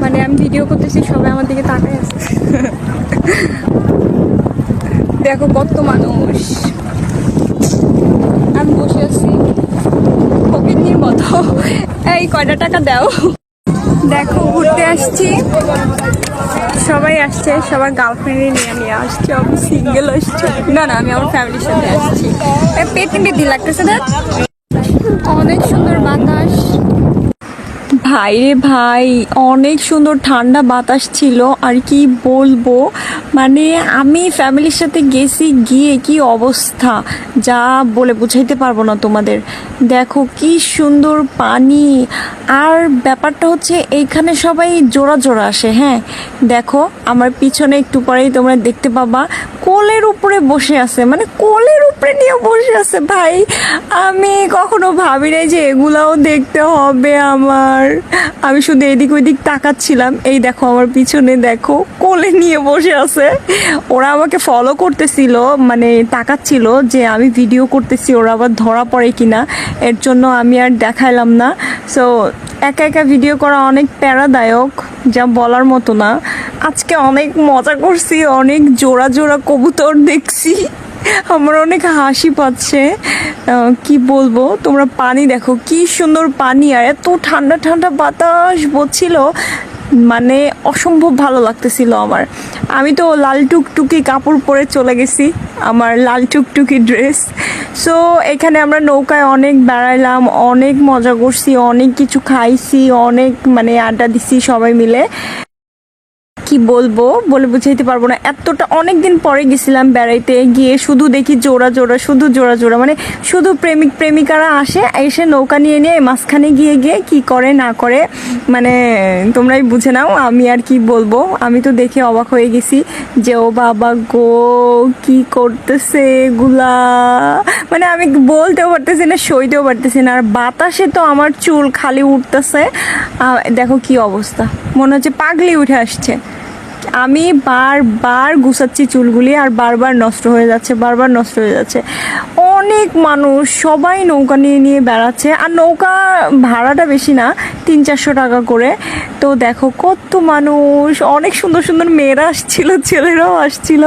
মানে আমি ভিডিও করতেছি, সবাই আমার দিকে তাকায় আছে। দেখো কত মানুষ, আমি বসে আছি ফকিন্নির মতো। এই কয়টা টাকা দাও। দেখো ঘুরতে আসছি, সবাই আসছে, সবার গার্লফ্রেন্ডে নিয়ে নিয়ে আসছে, আমি সিঙ্গেল আসছি। না না, আমি আমার ফ্যামিলির সাথে আসছি। পেটে বেদি লাগতেছে না। অনেক সুন্দর বাতাস ভাই রে ভাই, অনেক সুন্দর ঠান্ডা বাতাস ছিল। আর কি বলবো, মানে আমি ফ্যামিলির সাথে গেছি, গিয়ে কি অবস্থা যা বলে বুঝাইতে পারবো না তোমাদের। দেখো কি সুন্দর পানি। আর ব্যাপারটা হচ্ছে এইখানে সবাই জোড়া জোড়া আসে। হ্যাঁ দেখো আমার পিছনে একটু পরেই তোমরা দেখতে পাবা কোলের উপরে বসে আছে, মানে কোলের উপরে নিয়ে বসে আছে। ভাই আমি কখনো ভাবি নাই যে এগুলাও দেখতে হবে আমার। আমি শুধু এদিক ওইদিক তাকাচ্ছিলাম, এই দেখো আমার পিছনে দেখো কোলে নিয়ে বসে আছে। ওরা আমাকে ফলো করতেছিল, মানে তাকাচ্ছিল যে আমি ভিডিও করতেছি, ওরা আবার ধরা পড়ে কিনা, এর জন্য আমি আর দেখাইলাম না। সো একা একা ভিডিও করা অনেক প্যারাদায়ক, যা বলার মতো না। আজকে অনেক মজা করছি, অনেক জোড়া জোড়া কবুতর দেখছি, আমার অনেক হাসি পাচ্ছে। কি বলবো, তোমরা পানি দেখো কি সুন্দর পানি, আর এত ঠান্ডা ঠান্ডা বাতাস বলছিল, মানে অসম্ভব ভালো লাগতেছিল আমার। আমি তো লাল টুকটুকি কাপড় পরে চলে গেছি, আমার লাল টুকটুকি ড্রেস। সো এখানে আমরা নৌকায় অনেক বেড়াইলাম, অনেক মজা করছি, অনেক কিছু খাইছি, অনেক মানে আড্ডা দিছি সবাই মিলে। কি বলবো, বলে বুঝাইতে পারবো না। এতটা অনেক দিন পরে গেছিলাম বেড়াইতে, গিয়ে শুধু দেখি জোড়া জোড়া, শুধু জোড়া জোড়া, মানে শুধু প্রেমিক প্রেমিকারা আসে, এসে নৌকা নিয়ে নিয়ে মাঝখানে গিয়ে গিয়ে কি করে না করে, মানে তোমরাই বুঝে নাও। আমি আর কি বলবো, আমি তো দেখে অবাক হয়ে গেছি যে ও বাবা গো, কি করতেছে এগুলা, মানে আমি বলতেও পারতেছি না, সইতেও পারতেছি না। আর বাতাসে তো আমার চুল খালি উঠতেছে। দেখো কি অবস্থা, মনে হচ্ছে পাগলি উঠে আসছে। আমি বারবার গুছাচ্ছি চুলগুলি, আর বারবার নষ্ট হয়ে যাচ্ছে, বারবার নষ্ট হয়ে যাচ্ছে। অনেক মানুষ, সবাই নৌকা নিয়ে নিয়ে বেড়াচ্ছে, আর নৌকা ভাড়াটা বেশি না, 300-400 টাকা করে। তো দেখো কত মানুষ, অনেক সুন্দর সুন্দর মেয়েরা আসছিল, ছেলেরাও আসছিল,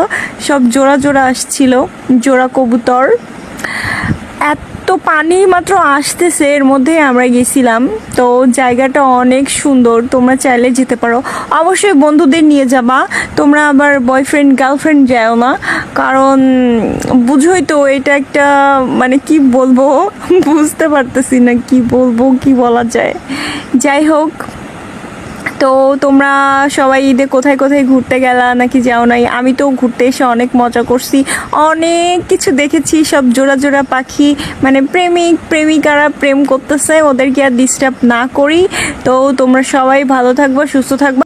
সব জোড়া জোড়া আসছিল, জোড়া কবুতর। এত পানি মাত্র আসতেছে, এর মধ্যে আমরা গেছিলাম। তো জায়গাটা অনেক সুন্দর, তোমরা চাইলে যেতে পারো। অবশ্যই বন্ধুদের নিয়ে যাবা, তোমরা আবার বয়ফ্রেন্ড গার্লফ্রেন্ড যাও না, কারণ বুঝোই তো এটা একটা, মানে কি বলবো, বুঝতে পারতেছি না কি বলবো, কি বলা যায়। যাই হোক, তো তোমরা সবাই ঈদে কোথায় কোথায় ঘুরতে গেলা নাকি যাও নাই? আমি তো ঘুরতে এসে অনেক মজা করছি, অনেক কিছু দেখেছি। সব জোড়া জোড়া পাখি, মানে প্রেমিক প্রেমিকারা প্রেম করতেছে, ওদেরকে আর ডিস্টার্ব না করি। তো তোমরা সবাই ভালো থাকবা, সুস্থ থাকবা।